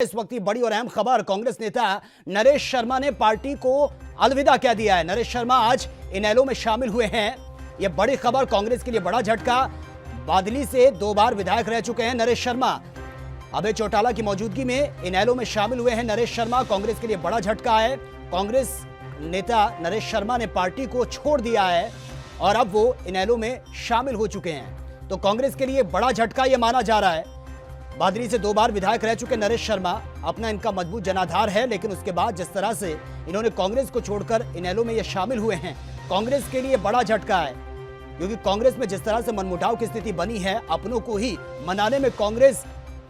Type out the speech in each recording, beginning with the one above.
इस वक्त की बड़ी और अहम खबर, कांग्रेस नेता नरेश शर्मा ने पार्टी को अलविदा कह दिया है। नरेश शर्मा आज इनेलो में शामिल हुए हैं। यह बड़ी खबर, कांग्रेस के लिए बड़ा झटका। बादली से 2 बार विधायक रह चुके हैं नरेश शर्मा। अभय चौटाला की मौजूदगी में इनेलो में शामिल हुए हैं नरेश शर्मा। कांग्रेस के लिए बड़ा झटका है। कांग्रेस नेता नरेश शर्मा ने पार्टी को छोड़ दिया है और अब वो इनेलो में शामिल हो चुके हैं। तो कांग्रेस के लिए बड़ा झटका यह माना जा रहा है। बादली से 2 बार विधायक रह चुके नरेश शर्मा, अपना इनका मजबूत जनाधार है, लेकिन उसके बाद जिस तरह से इन्होंने कांग्रेस को छोड़कर इनेलो में ये शामिल हुए हैं, कांग्रेस के लिए बड़ा झटका है। क्योंकि कांग्रेस में जिस तरह से मनमुटाव की स्थिति बनी है, अपनों को ही मनाने में कांग्रेस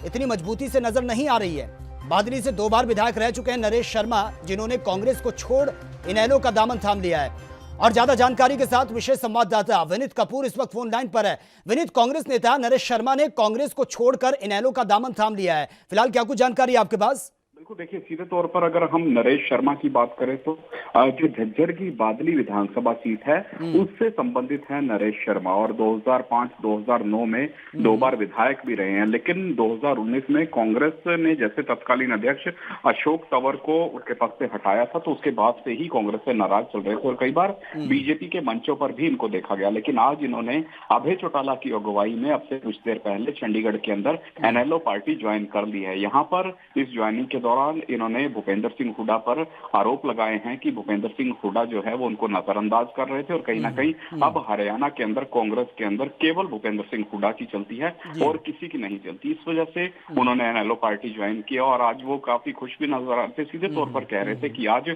इतनी मजबूती से नजर नहीं आ रही है। बादली से 2 बार विधायक रह चुके हैं नरेश शर्मा, जिन्होंने कांग्रेस को छोड़ इनेलो का दामन थाम लिया है। और ज्यादा जानकारी के साथ विशेष संवाददाता विनीत कपूर इस वक्त फोन लाइन पर है। विनीत, कांग्रेस नेता नरेश शर्मा ने कांग्रेस को छोड़कर इनेलो का दामन थाम लिया है, फिलहाल क्या कुछ जानकारी है आपके पास? बिल्कुल, देखिए सीधे तौर पर अगर हम नरेश शर्मा की बात करें तो जो झज्जर की बादली विधानसभा सीट है उससे संबंधित है नरेश शर्मा, और 2005-2009 में 2 बार विधायक भी रहे हैं। लेकिन 2019 में कांग्रेस ने जैसे तत्कालीन अध्यक्ष अशोक तंवर को उनके पद से हटाया था, तो उसके बाद से ही कांग्रेस से नाराज चल रहे थे और कई बार बीजेपी के मंचों पर भी इनको देखा गया। लेकिन आज इन्होंने अभय चौटाला की अगुवाई में अब से कुछ देर पहले चंडीगढ़ के अंदर एनएलओ पार्टी ज्वाइन कर ली है। यहाँ पर इस ज्वाइनिंग के दौरान इन्होंने भूपेंद्र सिंह हुड्डा पर आरोप लगाए हैं कि भूपेंद्र सिंह हुड्डा जो है वो उनको नजरअंदाज कर रहे थे, और कहीं ना कहीं अब हरियाणा के अंदर कांग्रेस के अंदर केवल भूपेंद्र सिंह हुड्डा की चलती है और किसी की नहीं चलती। इस वजह से उन्होंने एनएलओ पार्टी ज्वाइन किया और आज वो काफी खुश भी नजर आते, सीधे तौर पर कह रहे थे कि आज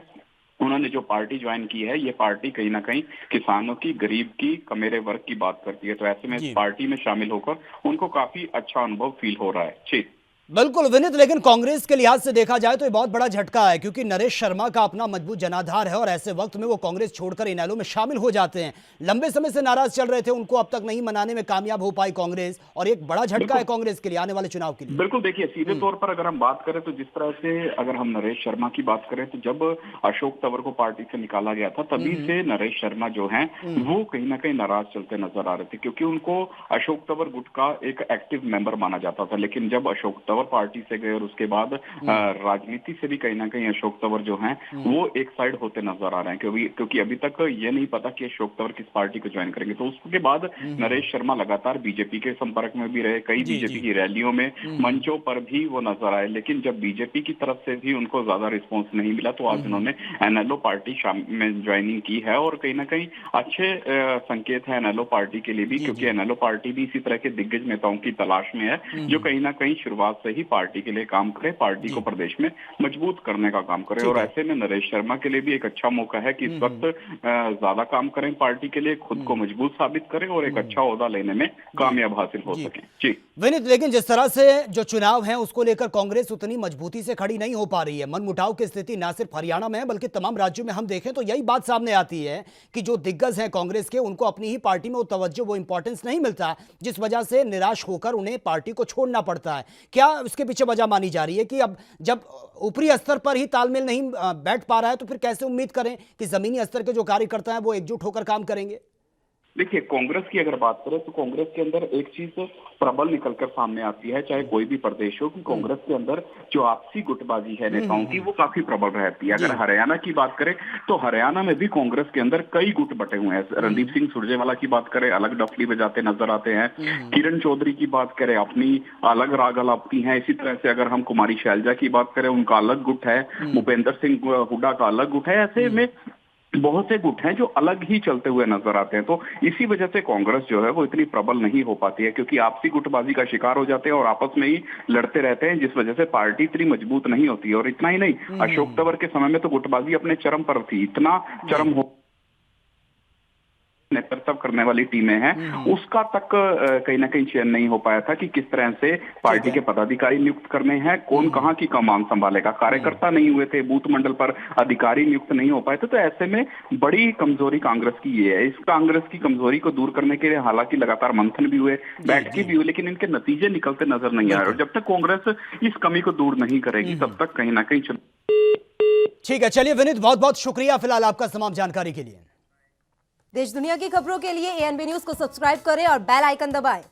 उन्होंने जो पार्टी ज्वाइन की है, ये पार्टी कहीं ना कहीं किसानों की, गरीब की, कमेरे वर्ग की बात करती है। तो ऐसे में इस पार्टी में शामिल होकर उनको काफी अच्छा अनुभव फील हो रहा है। जी बिल्कुल विनीत, लेकिन कांग्रेस के लिहाज से देखा जाए तो ये बहुत बड़ा झटका है, क्योंकि नरेश शर्मा का अपना मजबूत जनाधार है और ऐसे वक्त में वो कांग्रेस छोड़कर इनेलो में शामिल हो जाते हैं। लंबे समय से नाराज चल रहे थे, उनको अब तक नहीं मनाने में कामयाब हो पाई कांग्रेस, और एक बड़ा झटका है कांग्रेस के लिए आने वाले चुनाव के लिए। बिल्कुल, देखिए सीधे तौर पर अगर हम बात करें तो जिस तरह से अगर हम नरेश शर्मा की बात करें तो जब अशोक तंवर को पार्टी से निकाला गया था, तभी से नरेश शर्मा जो है वो कहीं ना कहीं नाराज चलते नजर आ रहे थे, क्योंकि उनको अशोक तंवर गुट का एक एक्टिव मेंबर माना जाता था। लेकिन जब अशोक तंवर पार्टी से गए और उसके बाद राजनीति से भी कहीं ना कहीं अशोक तंवर जो हैं वो एक साइड होते नजर आ रहे हैं, क्योंकि अभी तक ये नहीं पता कि अशोक तंवर किस पार्टी को ज्वाइन करेंगे। तो उसके बाद नरेश शर्मा लगातार बीजेपी के संपर्क में भी रहे, कई बीजेपी की रैलियों में, मंचों पर भी वो नजर आए। लेकिन जब बीजेपी की तरफ से भी उनको ज्यादा रिस्पॉन्स नहीं मिला, तो आज उन्होंने एनएलओ पार्टी में ज्वाइनिंग की है और कहीं ना कहीं अच्छे संकेत है एनएलओ पार्टी के लिए भी, क्योंकि एनएलओ पार्टी भी इसी तरह के दिग्गज नेताओं की तलाश में है जो कहीं ना कहीं शुरुआत से ही पार्टी के लिए काम करे, पार्टी को प्रदेश में मजबूत करने का काम करे। और ऐसे में नरेश शर्मा के लिए भी एक अच्छा मौका है कि इस वक्त ज्यादा काम करें पार्टी के लिए, खुद को मजबूत साबित करें और एक अच्छा ओहदा लेने में कामयाब हासिल हो सके। जी विनीत, लेकिन जिस तरह से जो चुनाव है उसको लेकर कांग्रेस उतनी मजबूती से खड़ी नहीं हो पा रही है। मनमुटाव की स्थिति न सिर्फ हरियाणा में है बल्कि तमाम राज्यों में हम देखें तो यही बात सामने आती है कि जो दिग्गज हैं कांग्रेस के, उनको अपनी ही पार्टी में वो तवज्जो, वो इंपॉर्टेंस नहीं मिलता, जिस वजह से निराश होकर उन्हें पार्टी को छोड़ना पड़ता है। क्या इसके पीछे वजह मानी जा रही है कि अब जब ऊपरी स्तर पर ही तालमेल नहीं बैठ पा रहा है, तो फिर कैसे उम्मीद करें कि जमीनी स्तर के जो कार्यकर्ता हैं वो एकजुट होकर काम करेंगे? देखिए, कांग्रेस की अगर बात करें तो कांग्रेस के अंदर एक चीज प्रबल निकलकर सामने आती है, चाहे कोई भी प्रदेश हो, कि कांग्रेस के अंदर जो आपसी गुटबाजी है नेताओं की वो काफी प्रबल रहती है। अगर हरियाणा की बात करें तो हरियाणा में भी कांग्रेस के अंदर कई गुट बटे हुए हैं। रणदीप सिंह सुरजेवाला की बात करें, अलग डफली बजाते नजर आते हैं। किरण चौधरी की बात करें, अपनी अलग राग अलापती हैं। इसी तरह से अगर हम कुमारी शैलजा की बात करें, उनका अलग गुट है। भूपेंद्र सिंह हुड्डा का अलग गुट है। ऐसे में बहुत से गुट हैं जो अलग ही चलते हुए नजर आते हैं। तो इसी वजह से कांग्रेस जो है वो इतनी प्रबल नहीं हो पाती है, क्योंकि आपसी गुटबाजी का शिकार हो जाते हैं और आपस में ही लड़ते रहते हैं, जिस वजह से पार्टी इतनी मजबूत नहीं होती है। और इतना ही नहीं, अशोक तंवर के समय में तो गुटबाजी अपने चरम पर थी, इतना चरम हो नेतृत्व करने वाली टीमें हैं, उसका तक कहीं ना कहीं चयन नहीं हो पाया था कि किस तरह से पार्टी के पदाधिकारी नियुक्त करने हैं, कौन कहां की कमान संभालेगा। कार्यकर्ता नहीं हुए थे, बूथ मंडल पर अधिकारी नियुक्त नहीं हो पाए थे। तो ऐसे में बड़ी कमजोरी कांग्रेस की ये है। इस कांग्रेस की कमजोरी को दूर करने के लिए हालांकि लगातार मंथन भी हुए, बैठकें भी हुई, लेकिन इनके नतीजे निकलते नजर नहीं आ रहे। और जब तक कांग्रेस इस कमी को दूर नहीं करेगी तब तक कहीं ना कहीं ठीक है। चलिए विनीत, बहुत बहुत शुक्रिया फिलहाल आपका तमाम जानकारी के लिए। देश दुनिया की खबरों के लिए एएनबी न्यूज को सब्सक्राइब करें और बेल आइकन दबाएं।